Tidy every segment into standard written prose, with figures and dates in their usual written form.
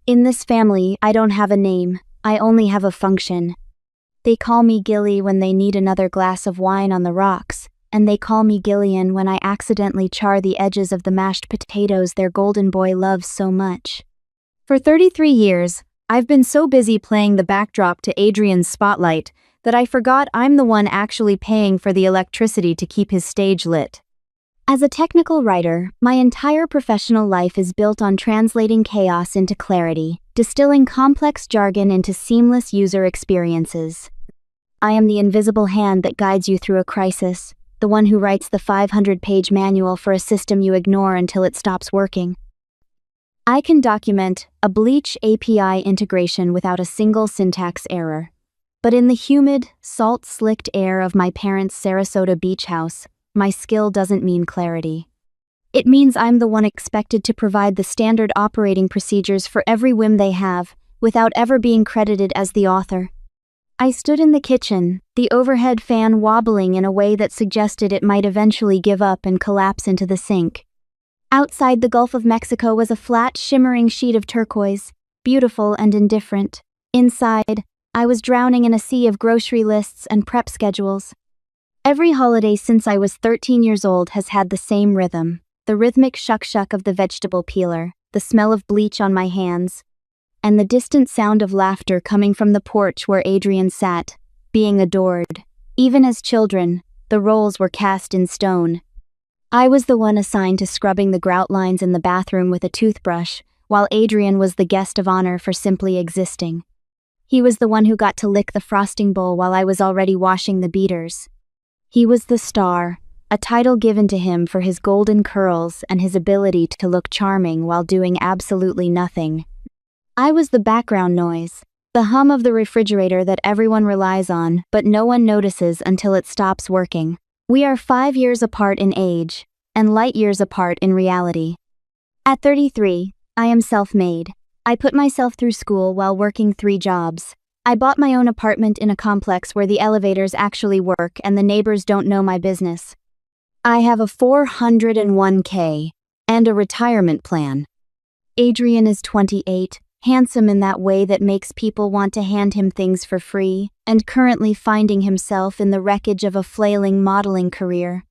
In this family, I don't have a name, I only have a function. They call me Gilly when they need another glass of wine on the rocks, and they call me Gillian when I accidentally char the edges of the mashed potatoes their golden boy loves so much. For 33 years, I've been so busy playing the backdrop to Adrian's spotlight that I forgot I'm the one actually paying for the electricity to keep his stage lit. As a technical writer, my entire professional life is built on translating chaos into clarity, distilling complex jargon into seamless user experiences. I am the invisible hand that guides you through a crisis, the one who writes the 500-page manual for a system you ignore until it stops working. I can document a Bleach API integration without a single syntax error. But in the humid, salt-slicked air of my parents' Sarasota beach house, my skill doesn't mean clarity. It means I'm the one expected to provide the standard operating procedures for every whim they have, without ever being credited as the author. I stood in the kitchen, the overhead fan wobbling in a way that suggested it might eventually give up and collapse into the sink. Outside the Gulf of Mexico was a flat, shimmering sheet of turquoise, beautiful and indifferent. Inside, I was drowning in a sea of grocery lists and prep schedules. Every holiday since I was 13 years old has had the same rhythm, the rhythmic shuck-shuck of the vegetable peeler, the smell of bleach on my hands, and the distant sound of laughter coming from the porch where Adrian sat, being adored. Even as children, the roles were cast in stone. I was the one assigned to scrubbing the grout lines in the bathroom with a toothbrush, while Adrian was the guest of honor for simply existing. He was the one who got to lick the frosting bowl while I was already washing the beaters. He was the star, a title given to him for his golden curls and his ability to look charming while doing absolutely nothing. I was the background noise, the hum of the refrigerator that everyone relies on but no one notices until it stops working. We are 5 years apart in age, and light years apart in reality. At 33, I am self-made. I put myself through school while working 3 jobs. I bought my own apartment in a complex where the elevators actually work and the neighbors don't know my business. I have a 401k and a retirement plan. Adrian is 28, handsome in that way that makes people want to hand him things for free, and currently finding himself in the wreckage of a flailing modeling career.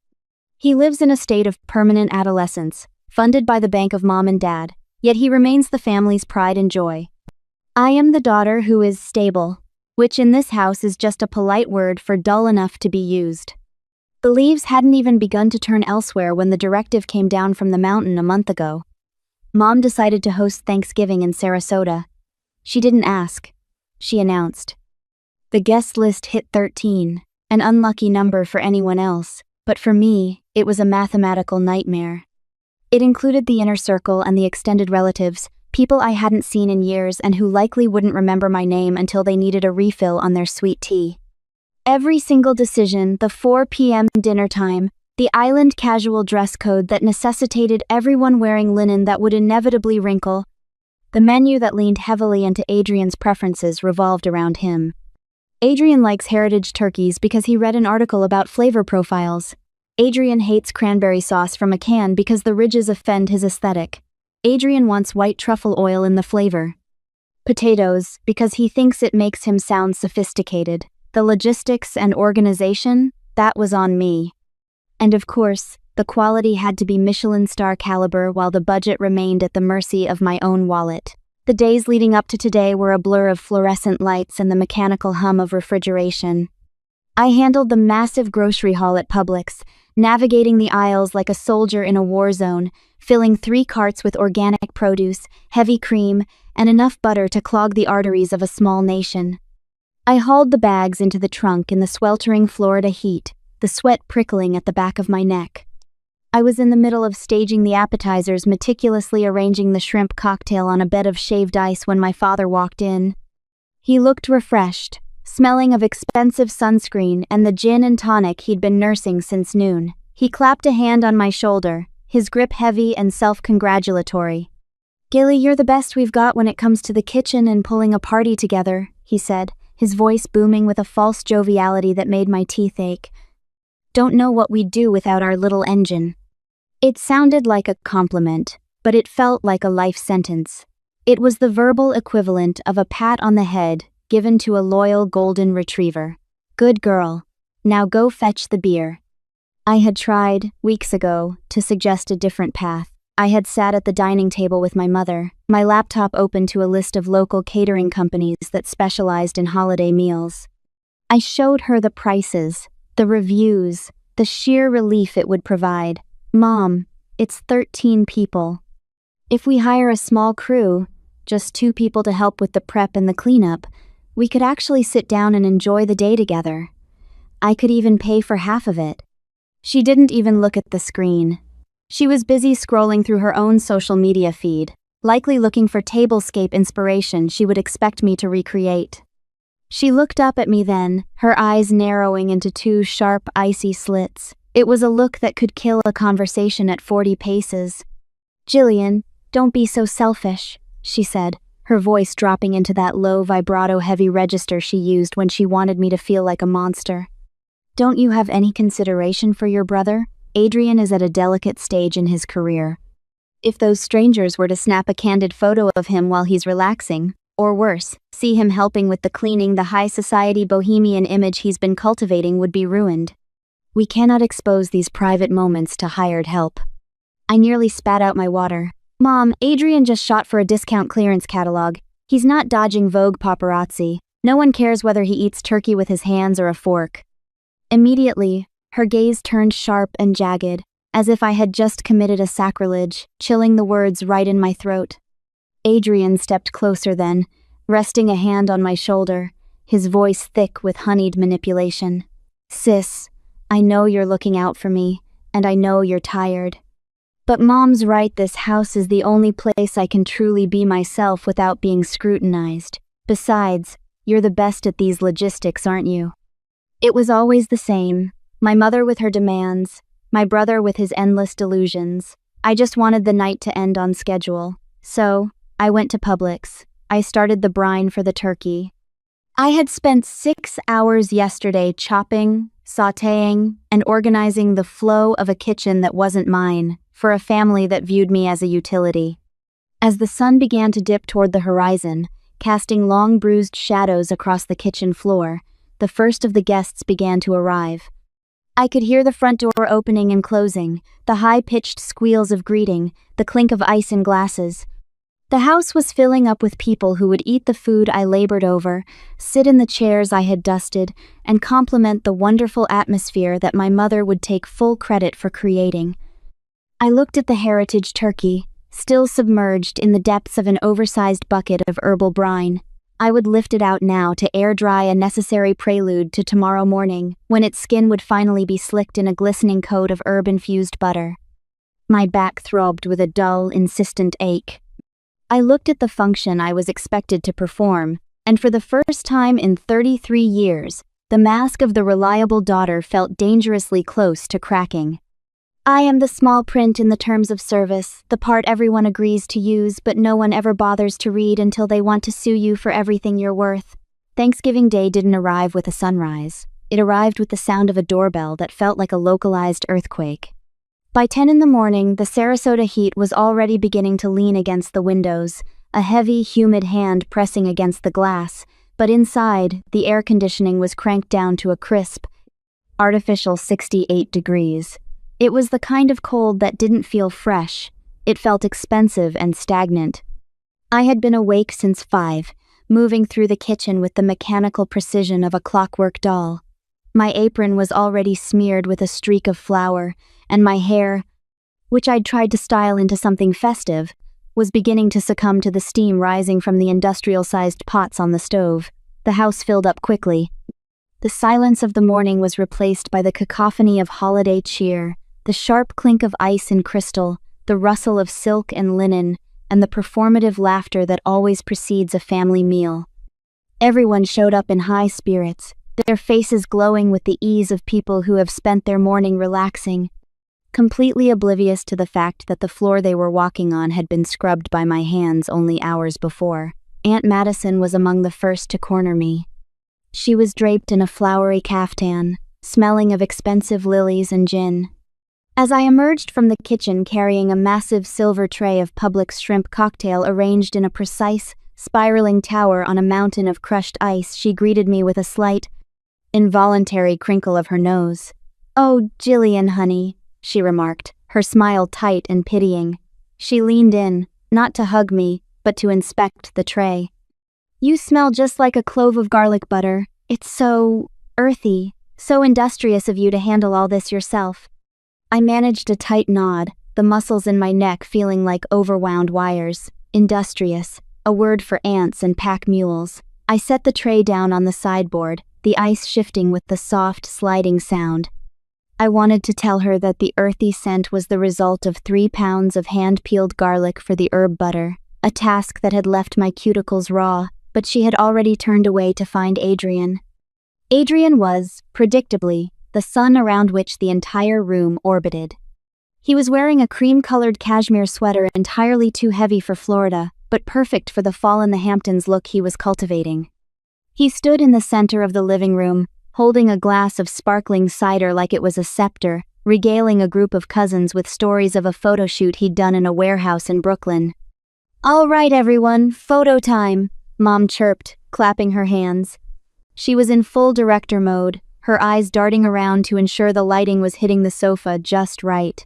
He lives in a state of permanent adolescence, funded by the bank of mom and dad, yet he remains the family's pride and joy. I am the daughter who is stable, which in this house is just a polite word for dull enough to be used. The leaves hadn't even begun to turn elsewhere when the directive came down from the mountain a month ago. Mom decided to host Thanksgiving in Sarasota. She didn't ask. She announced. The guest list hit 13, an unlucky number for anyone else, but for me, it was a mathematical nightmare. It included the inner circle and the extended relatives, people I hadn't seen in years and who likely wouldn't remember my name until they needed a refill on their sweet tea. Every single decision, the 4 p.m. dinner time, the island casual dress code that necessitated everyone wearing linen that would inevitably wrinkle, the menu that leaned heavily into Adrian's preferences revolved around him. Adrian likes heritage turkeys because he read an article about flavor profiles. Adrian hates cranberry sauce from a can because the ridges offend his aesthetic. Adrian wants white truffle oil in the flavor. Potatoes, because he thinks it makes him sound sophisticated. The logistics and organization, that was on me. And of course, the quality had to be Michelin star caliber while the budget remained at the mercy of my own wallet. The days leading up to today were a blur of fluorescent lights and the mechanical hum of refrigeration. I handled the massive grocery haul at Publix, navigating the aisles like a soldier in a war zone, filling 3 carts with organic produce, heavy cream, and enough butter to clog the arteries of a small nation. I hauled the bags into the trunk in the sweltering Florida heat, the sweat prickling at the back of my neck. I was in the middle of staging the appetizers, meticulously arranging the shrimp cocktail on a bed of shaved ice when my father walked in. He looked refreshed, smelling of expensive sunscreen and the gin and tonic he'd been nursing since noon. He clapped a hand on my shoulder, his grip heavy and self-congratulatory. "Gilly, you're the best we've got when it comes to the kitchen and pulling a party together," he said, his voice booming with a false joviality that made my teeth ache. "Don't know what we'd do without our little engine." It sounded like a compliment, but it felt like a life sentence. It was the verbal equivalent of a pat on the head given to a loyal golden retriever. Good girl. Now go fetch the beer. I had tried, weeks ago, to suggest a different path. I had sat at the dining table with my mother, my laptop open to a list of local catering companies that specialized in holiday meals. I showed her the prices, the reviews, the sheer relief it would provide. Mom, it's 13 people. If we hire a small crew, just 2 people to help with the prep and the cleanup, we could actually sit down and enjoy the day together. I could even pay for half of it. She didn't even look at the screen. She was busy scrolling through her own social media feed, likely looking for tablescape inspiration she would expect me to recreate. She looked up at me then, her eyes narrowing into 2 sharp, icy slits. It was a look that could kill a conversation at 40 paces. "Jillian, don't be so selfish," she said, her voice dropping into that low vibrato heavy register she used when she wanted me to feel like a monster. "Don't you have any consideration for your brother? Adrian is at a delicate stage in his career. If those strangers were to snap a candid photo of him while he's relaxing, or worse, see him helping with the cleaning, the high society bohemian image he's been cultivating would be ruined. We cannot expose these private moments to hired help." I nearly spat out my water. "Mom, Adrian just shot for a discount clearance catalog. He's not dodging Vogue paparazzi. No one cares whether he eats turkey with his hands or a fork." Immediately, her gaze turned sharp and jagged, as if I had just committed a sacrilege, chilling the words right in my throat. Adrian stepped closer then, resting a hand on my shoulder, his voice thick with honeyed manipulation. "Sis, I know you're looking out for me, and I know you're tired. But Mom's right, this house is the only place I can truly be myself without being scrutinized. Besides, you're the best at these logistics, aren't you?" It was always the same. My mother with her demands, my brother with his endless delusions. I just wanted the night to end on schedule. So, I went to Publix. I started the brine for the turkey. I had spent 6 hours yesterday chopping, sautéing, and organizing the flow of a kitchen that wasn't mine, for a family that viewed me as a utility. As the sun began to dip toward the horizon, casting long bruised shadows across the kitchen floor, the first of the guests began to arrive. I could hear the front door opening and closing, the high-pitched squeals of greeting, the clink of ice in glasses. The house was filling up with people who would eat the food I labored over, sit in the chairs I had dusted, and compliment the wonderful atmosphere that my mother would take full credit for creating. I looked at the heritage turkey, still submerged in the depths of an oversized bucket of herbal brine. I would lift it out now to air-dry a necessary prelude to tomorrow morning, when its skin would finally be slicked in a glistening coat of herb-infused butter. My back throbbed with a dull, insistent ache. I looked at the function I was expected to perform, and for the first time in 33 years, the mask of the reliable daughter felt dangerously close to cracking. "I am the small print in the terms of service, the part everyone agrees to use but no one ever bothers to read until they want to sue you for everything you're worth." Thanksgiving Day didn't arrive with a sunrise. It arrived with the sound of a doorbell that felt like a localized earthquake. By 10 in the morning, the Sarasota heat was already beginning to lean against the windows, a heavy, humid hand pressing against the glass, but inside, the air conditioning was cranked down to a crisp, artificial 68 degrees. It was the kind of cold that didn't feel fresh. It felt expensive and stagnant. I had been awake since 5, moving through the kitchen with the mechanical precision of a clockwork doll. My apron was already smeared with a streak of flour, and my hair, which I'd tried to style into something festive, was beginning to succumb to the steam rising from the industrial-sized pots on the stove. The house filled up quickly. The silence of the morning was replaced by the cacophony of holiday cheer, the sharp clink of ice and crystal, the rustle of silk and linen, and the performative laughter that always precedes a family meal. Everyone showed up in high spirits, their faces glowing with the ease of people who have spent their morning relaxing, completely oblivious to the fact that the floor they were walking on had been scrubbed by my hands only hours before. Aunt Madison was among the first to corner me. She was draped in a flowery caftan, smelling of expensive lilies and gin. As I emerged from the kitchen carrying a massive silver tray of Publix shrimp cocktail arranged in a precise, spiraling tower on a mountain of crushed ice, she greeted me with a slight, involuntary crinkle of her nose. "Oh, Jillian, honey," she remarked, her smile tight and pitying. She leaned in, not to hug me, but to inspect the tray. "You smell just like a clove of garlic butter. It's so earthy, so industrious of you to handle all this yourself." I managed a tight nod, the muscles in my neck feeling like overwound wires. Industrious, a word for ants and pack mules. I set the tray down on the sideboard, the ice shifting with the soft, sliding sound. I wanted to tell her that the earthy scent was the result of 3 pounds of hand-peeled garlic for the herb butter, a task that had left my cuticles raw, but she had already turned away to find Adrian. Adrian was, predictably, the sun around which the entire room orbited. He was wearing a cream-colored cashmere sweater entirely too heavy for Florida, but perfect for the fall-in-the-Hamptons look he was cultivating. He stood in the center of the living room, holding a glass of sparkling cider like it was a scepter, regaling a group of cousins with stories of a photo shoot he'd done in a warehouse in Brooklyn. "All right, everyone, photo time," Mom chirped, clapping her hands. She was in full director mode, her eyes darting around to ensure the lighting was hitting the sofa just right.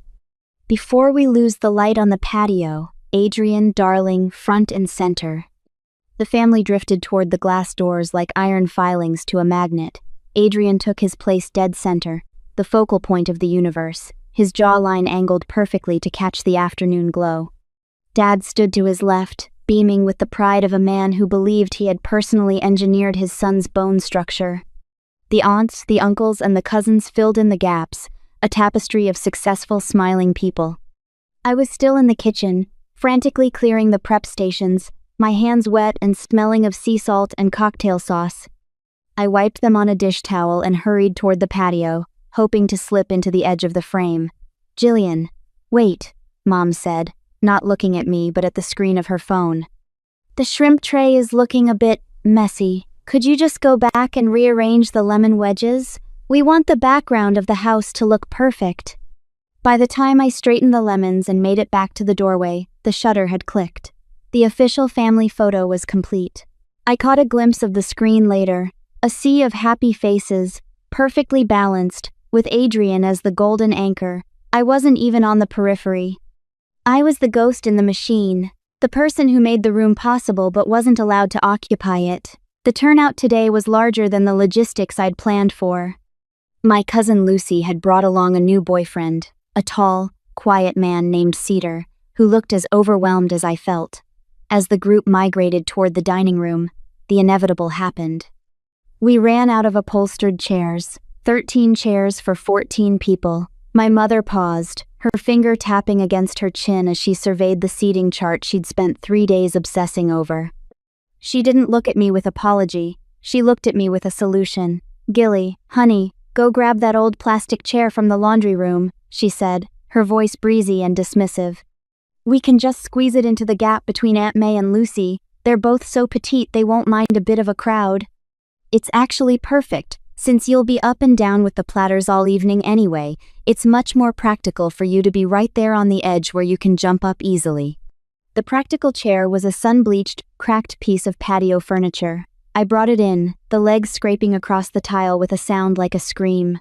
"Before we lose the light on the patio, Adrian, darling, front and center." The family drifted toward the glass doors like iron filings to a magnet. Adrian took his place dead center, the focal point of the universe, his jawline angled perfectly to catch the afternoon glow. Dad stood to his left, beaming with the pride of a man who believed he had personally engineered his son's bone structure. The aunts, the uncles, and the cousins filled in the gaps, a tapestry of successful, smiling people. I was still in the kitchen, frantically clearing the prep stations, my hands wet and smelling of sea salt and cocktail sauce. I wiped them on a dish towel and hurried toward the patio, hoping to slip into the edge of the frame. "Jillian, wait," Mom said, not looking at me but at the screen of her phone. "The shrimp tray is looking a bit messy. Could you just go back and rearrange the lemon wedges? We want the background of the house to look perfect." By the time I straightened the lemons and made it back to the doorway, the shutter had clicked. The official family photo was complete. I caught a glimpse of the screen later, a sea of happy faces, perfectly balanced, with Adrian as the golden anchor. I wasn't even on the periphery. I was the ghost in the machine, the person who made the room possible but wasn't allowed to occupy it. The turnout today was larger than the logistics I'd planned for. My cousin Lucy had brought along a new boyfriend, a tall, quiet man named Cedar, who looked as overwhelmed as I felt. As the group migrated toward the dining room, the inevitable happened. We ran out of upholstered chairs, 13 chairs for 14 people. My mother paused, her finger tapping against her chin as she surveyed the seating chart she'd spent 3 days obsessing over. She didn't look at me with apology, she looked at me with a solution. "Gilly, honey, go grab that old plastic chair from the laundry room," she said, her voice breezy and dismissive. "We can just squeeze it into the gap between Aunt May and Lucy. They're both so petite they won't mind a bit of a crowd. It's actually perfect, since you'll be up and down with the platters all evening anyway. It's much more practical for you to be right there on the edge where you can jump up easily." The practical chair was a sun-bleached, cracked piece of patio furniture. I brought it in, the legs scraping across the tile with a sound like a scream.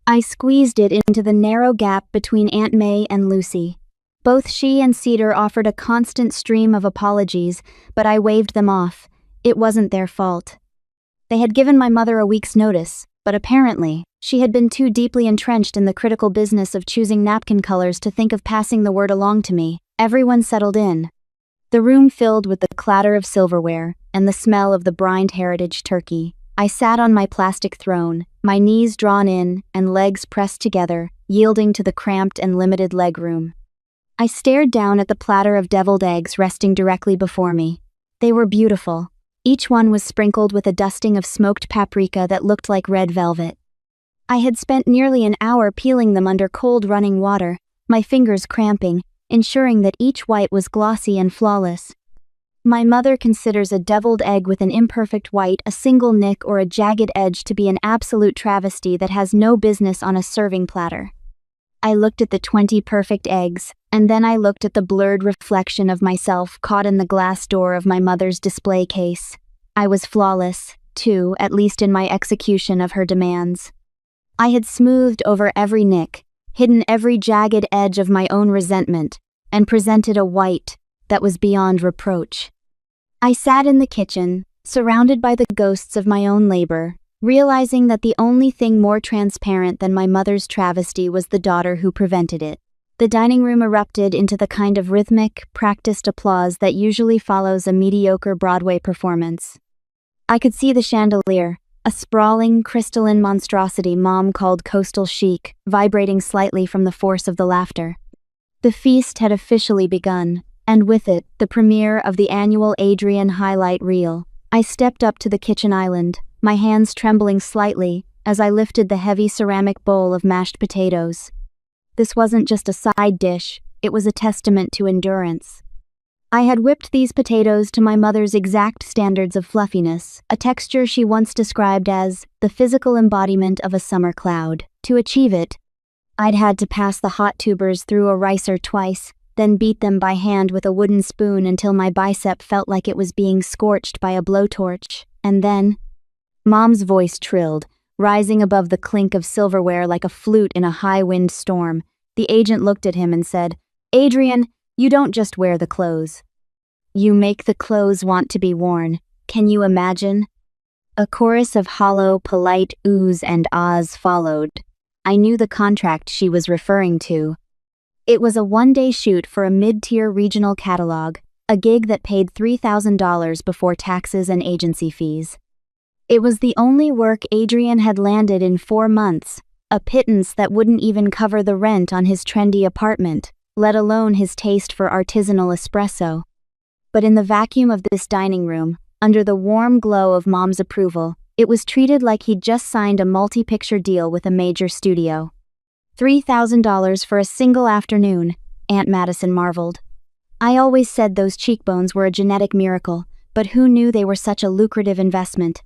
I squeezed it into the narrow gap between Aunt May and Lucy. Both she and Cedar offered a constant stream of apologies, but I waved them off. It wasn't their fault. They had given my mother a week's notice, but apparently, she had been too deeply entrenched in the critical business of choosing napkin colors to think of passing the word along to me. Everyone settled in. The room filled with the clatter of silverware and the smell of the brined heritage turkey. I sat on my plastic throne, my knees drawn in and legs pressed together, yielding to the cramped and limited legroom. I stared down at the platter of deviled eggs resting directly before me. They were beautiful. Each one was sprinkled with a dusting of smoked paprika that looked like red velvet. I had spent nearly an hour peeling them under cold running water, my fingers cramping, ensuring that each white was glossy and flawless. My mother considers a deviled egg with an imperfect white, a single nick, or a jagged edge to be an absolute travesty that has no business on a serving platter. I looked at the 20 perfect eggs, and then I looked at the blurred reflection of myself caught in the glass door of my mother's display case. I was flawless, too, at least in my execution of her demands. I had smoothed over every nick, hidden every jagged edge of my own resentment, and presented a white that was beyond reproach. I sat in the kitchen, surrounded by the ghosts of my own labor, realizing that the only thing more transparent than my mother's travesty was the daughter who prevented it. The dining room erupted into the kind of rhythmic, practiced applause that usually follows a mediocre Broadway performance. I could see the chandelier, a sprawling, crystalline monstrosity Mom called coastal chic, vibrating slightly from the force of the laughter. The feast had officially begun, and with it, the premiere of the annual Adrian highlight reel. I stepped up to the kitchen island, my hands trembling slightly as I lifted the heavy ceramic bowl of mashed potatoes. This wasn't just a side dish, it was a testament to endurance. I had whipped these potatoes to my mother's exact standards of fluffiness, a texture she once described as the physical embodiment of a summer cloud. To achieve it, I'd had to pass the hot tubers through a ricer twice, then beat them by hand with a wooden spoon until my bicep felt like it was being scorched by a blowtorch, and then Mom's voice trilled, rising above the clink of silverware like a flute in a high-wind storm. The agent looked at him and said, "Adrian, you don't just wear the clothes. You make the clothes want to be worn. Can you imagine?" A chorus of hollow, polite oohs and ahs followed. I knew the contract she was referring to. It was a one-day shoot for a mid-tier regional catalog, a gig that paid $3,000 before taxes and agency fees. It was the only work Adrian had landed in 4 months, a pittance that wouldn't even cover the rent on his trendy apartment, let alone his taste for artisanal espresso. But in the vacuum of this dining room, under the warm glow of Mom's approval, it was treated like he'd just signed a multi-picture deal with a major studio. $3,000 for a single afternoon, Aunt Madison marveled. I always said those cheekbones were a genetic miracle, but who knew they were such a lucrative investment?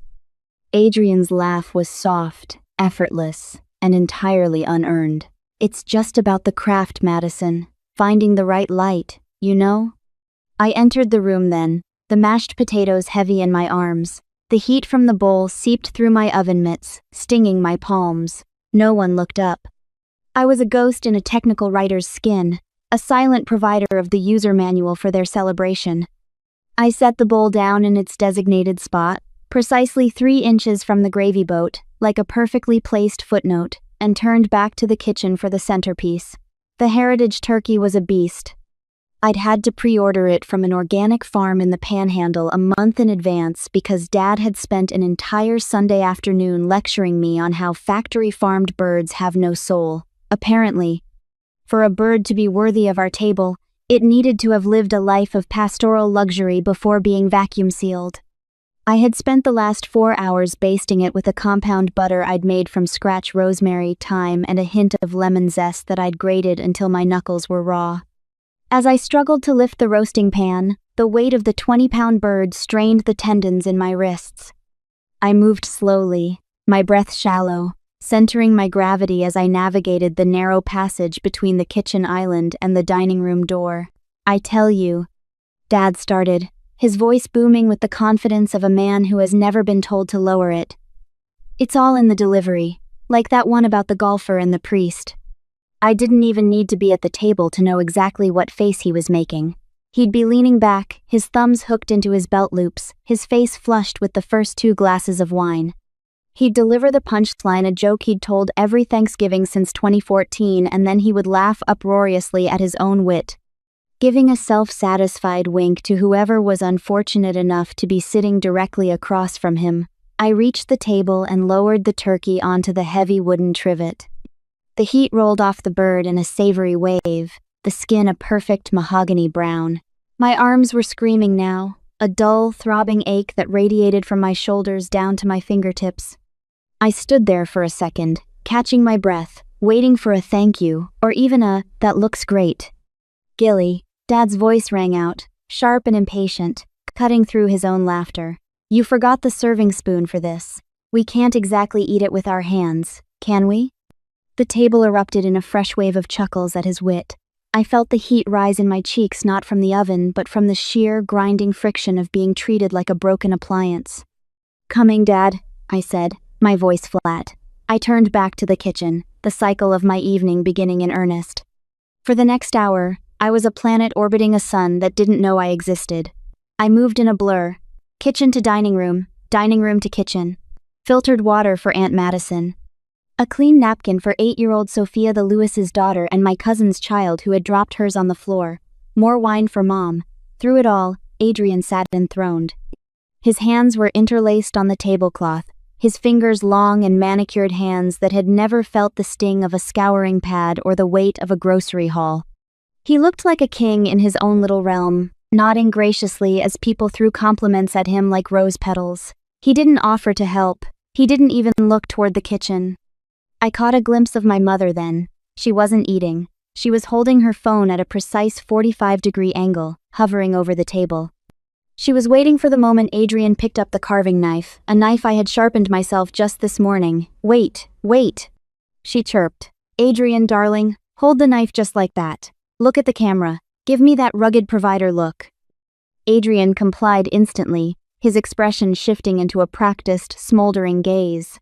Adrian's laugh was soft, effortless, and entirely unearned. It's just about the craft, Madison. Finding the right light, you know? I entered the room then, the mashed potatoes heavy in my arms. The heat from the bowl seeped through my oven mitts, stinging my palms. No one looked up. I was a ghost in a technical writer's skin, a silent provider of the user manual for their celebration. I set the bowl down in its designated spot, precisely 3 inches from the gravy boat, like a perfectly placed footnote, and turned back to the kitchen for the centerpiece. The heritage turkey was a beast. I'd had to pre-order it from an organic farm in the Panhandle a month in advance because Dad had spent an entire Sunday afternoon lecturing me on how factory-farmed birds have no soul. Apparently, for a bird to be worthy of our table, it needed to have lived a life of pastoral luxury before being vacuum-sealed. I had spent the last 4 hours basting it with a compound butter I'd made from scratch rosemary, thyme, and a hint of lemon zest that I'd grated until my knuckles were raw. As I struggled to lift the roasting pan, the weight of the 20-pound bird strained the tendons in my wrists. I moved slowly, my breath shallow, centering my gravity as I navigated the narrow passage between the kitchen island and the dining room door. "I tell you," Dad started, his voice booming with the confidence of a man who has never been told to lower it. "It's all in the delivery, like that one about the golfer and the priest." I didn't even need to be at the table to know exactly what face he was making. He'd be leaning back, his thumbs hooked into his belt loops, his face flushed with the first 2 glasses of wine. He'd deliver the punchline, a joke he'd told every Thanksgiving since 2014, and then he would laugh uproariously at his own wit, giving a self-satisfied wink to whoever was unfortunate enough to be sitting directly across from him. I reached the table and lowered the turkey onto the heavy wooden trivet. The heat rolled off the bird in a savory wave, the skin a perfect mahogany brown. My arms were screaming now, a dull, throbbing ache that radiated from my shoulders down to my fingertips. I stood there for a second, catching my breath, waiting for a thank you, or even a, "that looks great." "Gilly," Dad's voice rang out, sharp and impatient, cutting through his own laughter. "You forgot the serving spoon for this. We can't exactly eat it with our hands, can we?" The table erupted in a fresh wave of chuckles at his wit. I felt the heat rise in my cheeks not from the oven but from the sheer, grinding friction of being treated like a broken appliance. "Coming, Dad," I said, my voice flat. I turned back to the kitchen, the cycle of my evening beginning in earnest. For the next hour, I was a planet orbiting a sun that didn't know I existed. I moved in a blur. Kitchen to dining room to kitchen. Filtered water for Aunt Madison. A clean napkin for 8-year-old Sophia the Lewis's daughter and my cousin's child who had dropped hers on the floor. More wine for Mom. Through it all, Adrian sat enthroned. His hands were interlaced on the tablecloth, his fingers long and manicured hands that had never felt the sting of a scouring pad or the weight of a grocery haul. He looked like a king in his own little realm, nodding graciously as people threw compliments at him like rose petals. He didn't offer to help. He didn't even look toward the kitchen. I caught a glimpse of my mother then. She wasn't eating. She was holding her phone at a precise 45-degree angle, hovering over the table. She was waiting for the moment Adrian picked up the carving knife, a knife I had sharpened myself just this morning. "Wait, wait," she chirped. "Adrian, darling, hold the knife just like that. Look at the camera. Give me that rugged provider look." Adrian complied instantly, his expression shifting into a practiced, smoldering gaze.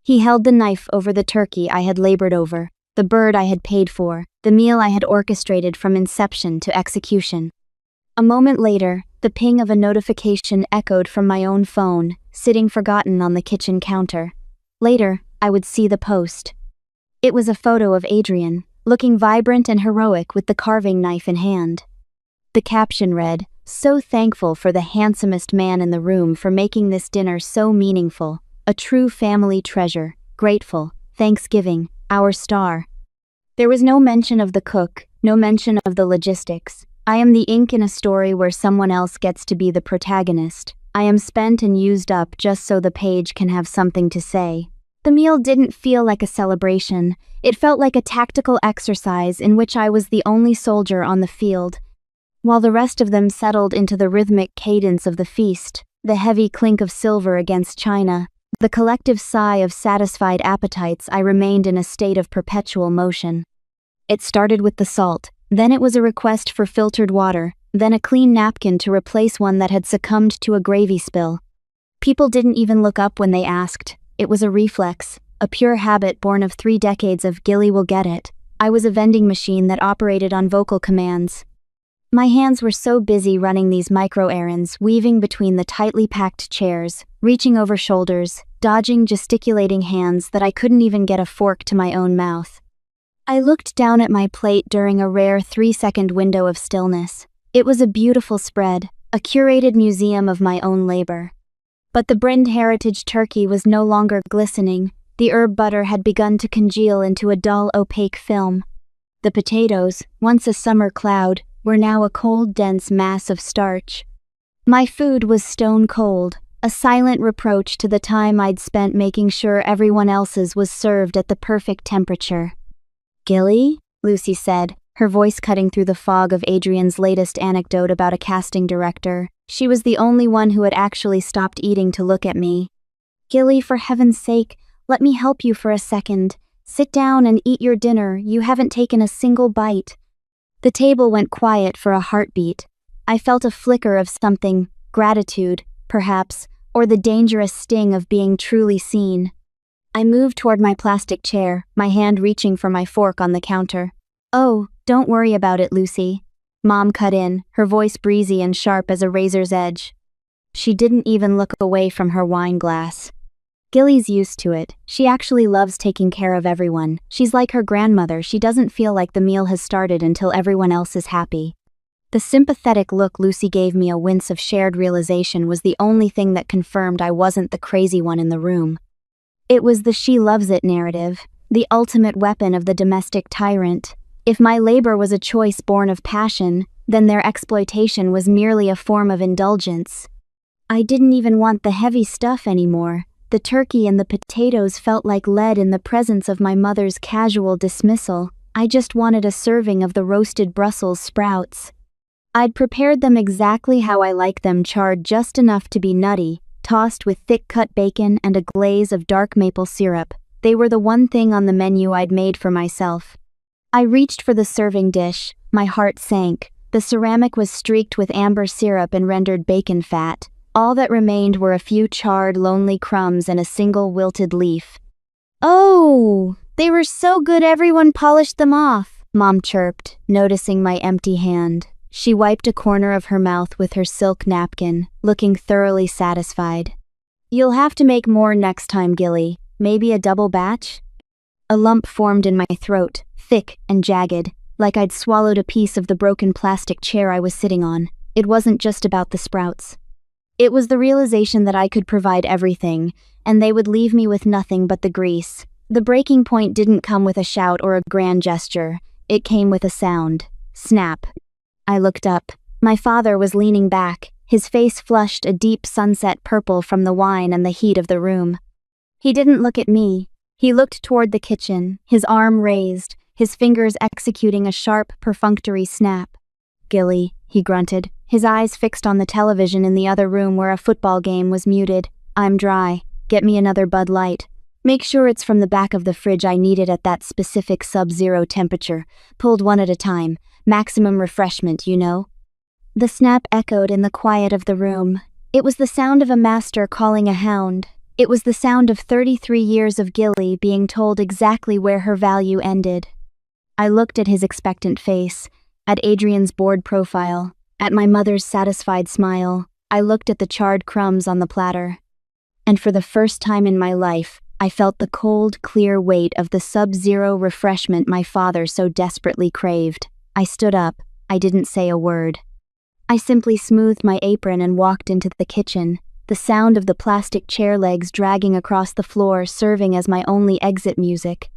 He held the knife over the turkey I had labored over, the bird I had paid for, the meal I had orchestrated from inception to execution. A moment later, the ping of a notification echoed from my own phone, sitting forgotten on the kitchen counter. Later, I would see the post. It was a photo of Adrian, looking vibrant and heroic with the carving knife in hand. The caption read, "So thankful for the handsomest man in the room for making this dinner so meaningful. A true family treasure. Grateful. Thanksgiving. Our star." There was no mention of the cook, no mention of the logistics. I am the ink in a story where someone else gets to be the protagonist. I am spent and used up just so the page can have something to say. The meal didn't feel like a celebration. It felt like a tactical exercise in which I was the only soldier on the field. While the rest of them settled into the rhythmic cadence of the feast, the heavy clink of silver against china, the collective sigh of satisfied appetites, I remained in a state of perpetual motion. It started with the salt, then it was a request for filtered water, then a clean napkin to replace one that had succumbed to a gravy spill. People didn't even look up when they asked. It was a reflex, a pure habit born of 3 decades of "Gilly will get it." I was a vending machine that operated on vocal commands. My hands were so busy running these micro-errands, weaving between the tightly packed chairs, reaching over shoulders, dodging gesticulating hands that I couldn't even get a fork to my own mouth. I looked down at my plate during a rare 3-second window of stillness. It was a beautiful spread, a curated museum of my own labor. But the Brind Heritage turkey was no longer glistening. The herb butter had begun to congeal into a dull, opaque film. The potatoes, once a summer cloud, were now a cold, dense mass of starch. My food was stone cold, a silent reproach to the time I'd spent making sure everyone else's was served at the perfect temperature. "Gilly?" Lucy said, her voice cutting through the fog of Adrian's latest anecdote about a casting director. She was the only one who had actually stopped eating to look at me. "Gilly, for heaven's sake, let me help you for a second. Sit down and eat your dinner. You haven't taken a single bite." The table went quiet for a heartbeat. I felt a flicker of something, gratitude, perhaps, or the dangerous sting of being truly seen. I moved toward my plastic chair, my hand reaching for my fork on the counter. "Oh, don't worry about it, Lucy." Mom cut in, her voice breezy and sharp as a razor's edge. She didn't even look away from her wine glass. "Gilly's used to it. She actually loves taking care of everyone. She's like her grandmother. She doesn't feel like the meal has started until everyone else is happy." The sympathetic look Lucy gave me, a wince of shared realization, was the only thing that confirmed I wasn't the crazy one in the room. It was the "she loves it" narrative, the ultimate weapon of the domestic tyrant. If my labor was a choice born of passion, then their exploitation was merely a form of indulgence. I didn't even want the heavy stuff anymore. The turkey and the potatoes felt like lead in the presence of my mother's casual dismissal. I just wanted a serving of the roasted Brussels sprouts. I'd prepared them exactly how I like them, charred just enough to be nutty, tossed with thick-cut bacon and a glaze of dark maple syrup. They were the one thing on the menu I'd made for myself. I reached for the serving dish. My heart sank. The ceramic was streaked with amber syrup and rendered bacon fat. All that remained were a few charred, lonely crumbs and a single wilted leaf. "Oh, they were so good everyone polished them off," Mom chirped, noticing my empty hand. She wiped a corner of her mouth with her silk napkin, looking thoroughly satisfied. "You'll have to make more next time, Gilly. Maybe a double batch?" A lump formed in my throat, thick and jagged, like I'd swallowed a piece of the broken plastic chair I was sitting on. It wasn't just about the sprouts. It was the realization that I could provide everything, and they would leave me with nothing but the grease. The breaking point didn't come with a shout or a grand gesture. It came with a sound. Snap. I looked up. My father was leaning back, his face flushed a deep sunset purple from the wine and the heat of the room. He didn't look at me. He looked toward the kitchen, his arm raised, his fingers executing a sharp, perfunctory snap. "Gilly," he grunted, his eyes fixed on the television in the other room where a football game was muted. "I'm dry. Get me another Bud Light. Make sure it's from the back of the fridge. I need it at that specific sub-zero temperature, pulled one at a time. Maximum refreshment, you know." The snap echoed in the quiet of the room. It was the sound of a master calling a hound. It was the sound of 33 years of Gilly being told exactly where her value ended. I looked at his expectant face, at Adrian's bored profile, at my mother's satisfied smile. I looked at the charred crumbs on the platter. And for the first time in my life, I felt the cold, clear weight of the sub-zero refreshment my father so desperately craved. I stood up. I didn't say a word. I simply smoothed my apron and walked into the kitchen, the sound of the plastic chair legs dragging across the floor serving as my only exit music.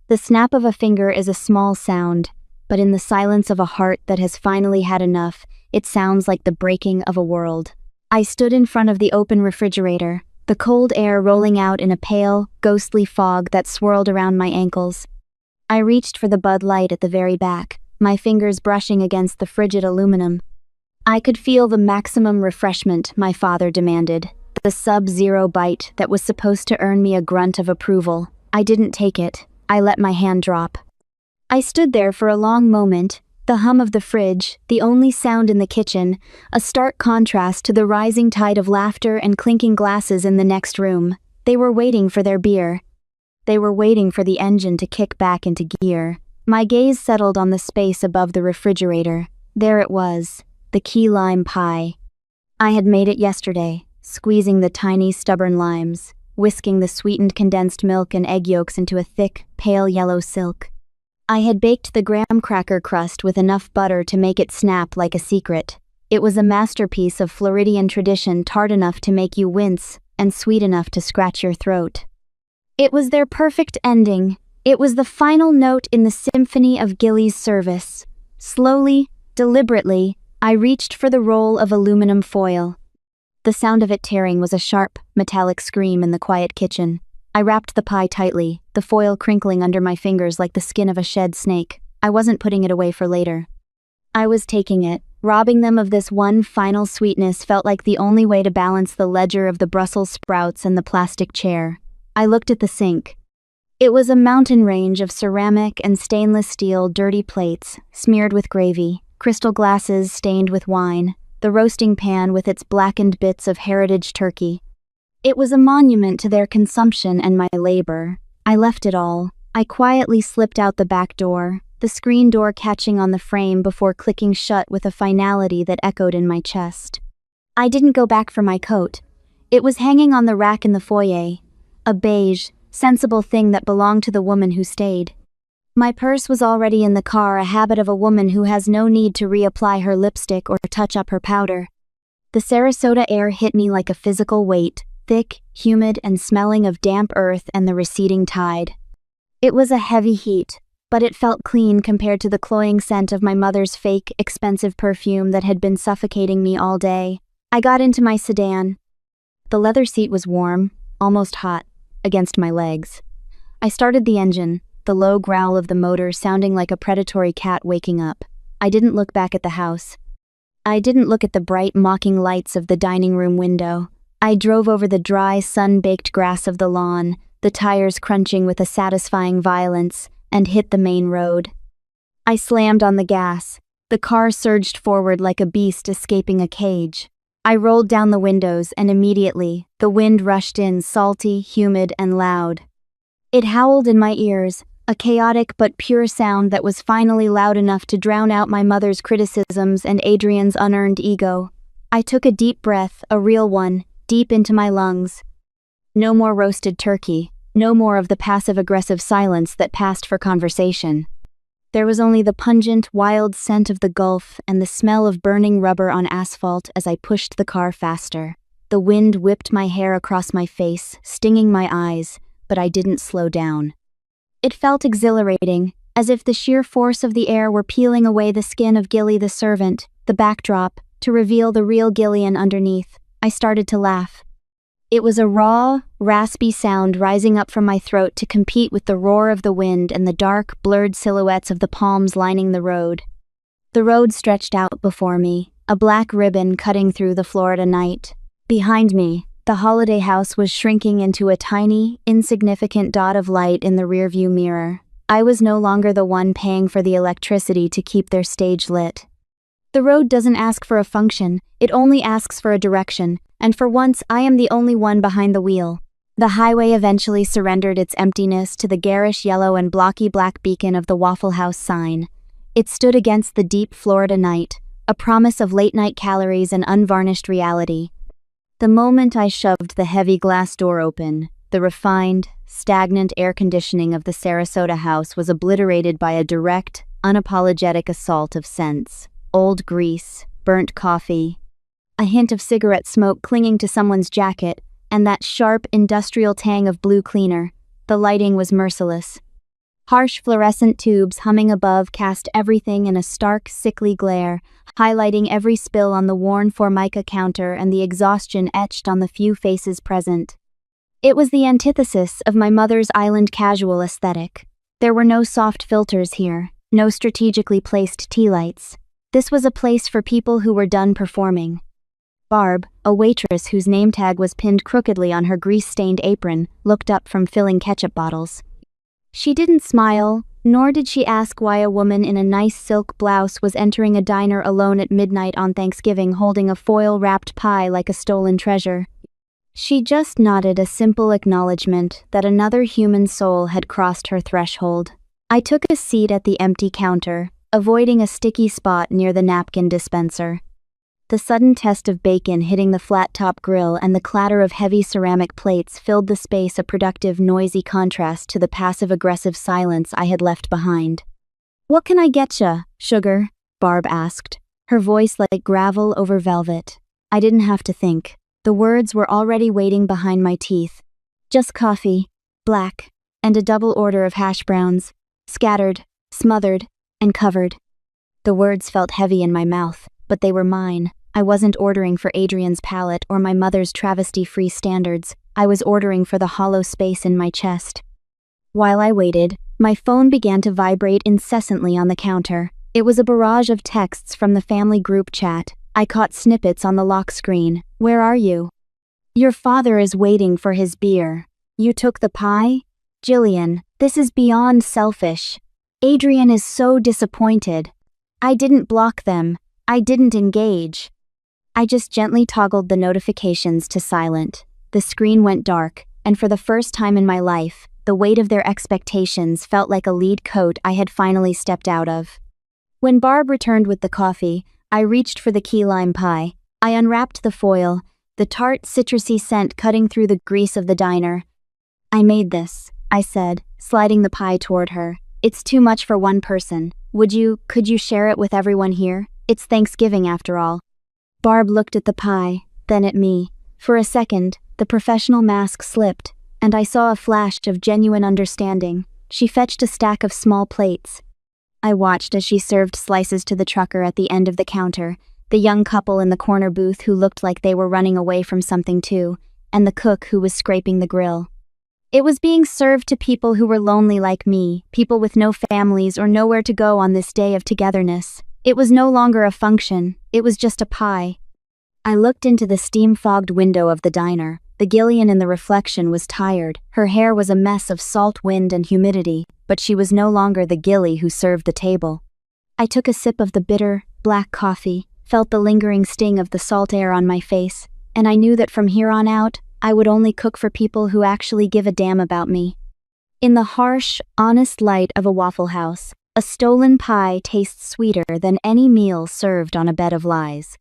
The snap of a finger is a small sound, but in the silence of a heart that has finally had enough, it sounds like the breaking of a world. I stood in front of the open refrigerator, the cold air rolling out in a pale, ghostly fog that swirled around my ankles. I reached for the Bud Light at the very back, my fingers brushing against the frigid aluminum. I could feel the maximum refreshment my father demanded, the sub-zero bite that was supposed to earn me a grunt of approval. I didn't take it. I let my hand drop. I stood there for a long moment, the hum of the fridge, the only sound in the kitchen, a stark contrast to the rising tide of laughter and clinking glasses in the next room. They were waiting for their beer. They were waiting for the engine to kick back into gear. My gaze settled on the space above the refrigerator. There it was. The key lime pie. I had made it yesterday, squeezing the tiny, stubborn limes, whisking the sweetened condensed milk and egg yolks into a thick, pale yellow silk. I had baked the graham cracker crust with enough butter to make it snap like a secret. It was a masterpiece of Floridian tradition, tart enough to make you wince and sweet enough to scratch your throat. It was their perfect ending. It was the final note in the symphony of Gilly's service. Slowly, deliberately, I reached for the roll of aluminum foil. The sound of it tearing was a sharp, metallic scream in the quiet kitchen. I wrapped the pie tightly, the foil crinkling under my fingers like the skin of a shed snake. I wasn't putting it away for later. I was taking it. Robbing them of this one final sweetness felt like the only way to balance the ledger of the Brussels sprouts and the plastic chair. I looked at the sink. It was a mountain range of ceramic and stainless steel dirty plates, smeared with gravy. Crystal glasses stained with wine, the roasting pan with its blackened bits of heritage turkey. It was a monument to their consumption and my labor. I left it all. I quietly slipped out the back door, the screen door catching on the frame before clicking shut with a finality that echoed in my chest. I didn't go back for my coat. It was hanging on the rack in the foyer, a beige, sensible thing that belonged to the woman who stayed. My purse was already in the car, a habit of a woman who has no need to reapply her lipstick or touch up her powder. The Sarasota air hit me like a physical weight, thick, humid, and smelling of damp earth and the receding tide. It was a heavy heat, but it felt clean compared to the cloying scent of my mother's fake, expensive perfume that had been suffocating me all day. I got into my sedan. The leather seat was warm, almost hot, against my legs. I started the engine, the low growl of the motor sounding like a predatory cat waking up. I didn't look back at the house. I didn't look at the bright, mocking lights of the dining room window. I drove over the dry, sun-baked grass of the lawn, the tires crunching with a satisfying violence, and hit the main road. I slammed on the gas. The car surged forward like a beast escaping a cage. I rolled down the windows and immediately, the wind rushed in, salty, humid, and loud. It howled in my ears, a chaotic but pure sound that was finally loud enough to drown out my mother's criticisms and Adrian's unearned ego. I took a deep breath, a real one, deep into my lungs. No more roasted turkey, no more of the passive-aggressive silence that passed for conversation. There was only the pungent, wild scent of the Gulf and the smell of burning rubber on asphalt as I pushed the car faster. The wind whipped my hair across my face, stinging my eyes, but I didn't slow down. It felt exhilarating, as if the sheer force of the air were peeling away the skin of Gilly the servant, the backdrop, to reveal the real Gillian underneath. I started to laugh. It was a raw, raspy sound rising up from my throat to compete with the roar of the wind and the dark, blurred silhouettes of the palms lining the road. The road stretched out before me, a black ribbon cutting through the Florida night. Behind me, the holiday house was shrinking into a tiny, insignificant dot of light in the rearview mirror. I was no longer the one paying for the electricity to keep their stage lit. The road doesn't ask for a function, it only asks for a direction, and for once I am the only one behind the wheel. The highway eventually surrendered its emptiness to the garish yellow and blocky black beacon of the Waffle House sign. It stood against the deep Florida night, a promise of late-night calories and unvarnished reality. The moment I shoved the heavy glass door open, the refined, stagnant air conditioning of the Sarasota house was obliterated by a direct, unapologetic assault of scents. Old grease, burnt coffee, a hint of cigarette smoke clinging to someone's jacket, and that sharp, industrial tang of blue cleaner. The lighting was merciless. Harsh fluorescent tubes humming above cast everything in a stark, sickly glare, highlighting every spill on the worn Formica counter and the exhaustion etched on the few faces present. It was the antithesis of my mother's island casual aesthetic. There were no soft filters here, no strategically placed tea lights. This was a place for people who were done performing. Barb, a waitress whose name tag was pinned crookedly on her grease-stained apron, looked up from filling ketchup bottles. She didn't smile, nor did she ask why a woman in a nice silk blouse was entering a diner alone at midnight on Thanksgiving holding a foil-wrapped pie like a stolen treasure. She just nodded a simple acknowledgement that another human soul had crossed her threshold. I took a seat at the empty counter, avoiding a sticky spot near the napkin dispenser. The sudden test of bacon hitting the flat-top grill and the clatter of heavy ceramic plates filled the space, a productive, noisy contrast to the passive-aggressive silence I had left behind. "What can I getcha, sugar?" Barb asked, her voice like gravel over velvet. I didn't have to think. The words were already waiting behind my teeth. "Just coffee, black, and a double order of hash browns, scattered, smothered, and covered." The words felt heavy in my mouth, but they were mine. I wasn't ordering for Adrian's palate or my mother's travesty-free standards. I was ordering for the hollow space in my chest. While I waited, my phone began to vibrate incessantly on the counter. It was a barrage of texts from the family group chat. I caught snippets on the lock screen. "Where are you? Your father is waiting for his beer. You took the pie? Jillian, this is beyond selfish. Adrian is so disappointed. I didn't block them. I didn't engage." I just gently toggled the notifications to silent. The screen went dark, and for the first time in my life, the weight of their expectations felt like a lead coat I had finally stepped out of. When Barb returned with the coffee, I reached for the key lime pie. I unwrapped the foil, the tart, citrusy scent cutting through the grease of the diner. "I made this," I said, sliding the pie toward her. "It's too much for one person. Could you share it with everyone here? It's Thanksgiving after all." Barb looked at the pie, then at me. For a second, the professional mask slipped, and I saw a flash of genuine understanding. She fetched a stack of small plates. I watched as she served slices to the trucker at the end of the counter, the young couple in the corner booth who looked like they were running away from something too, and the cook who was scraping the grill. It was being served to people who were lonely like me, people with no families or nowhere to go on this day of togetherness. It was no longer a function, it was just a pie. I looked into the steam-fogged window of the diner, The Gillian in the reflection was tired. Her hair was a mess of salt, wind, and humidity, but she was no longer the Gilly who served the table. I took a sip of the bitter, black coffee, felt the lingering sting of the salt air on my face, and I knew that from here on out, I would only cook for people who actually give a damn about me. In the harsh, honest light of a Waffle House, a stolen pie tastes sweeter than any meal served on a bed of lies.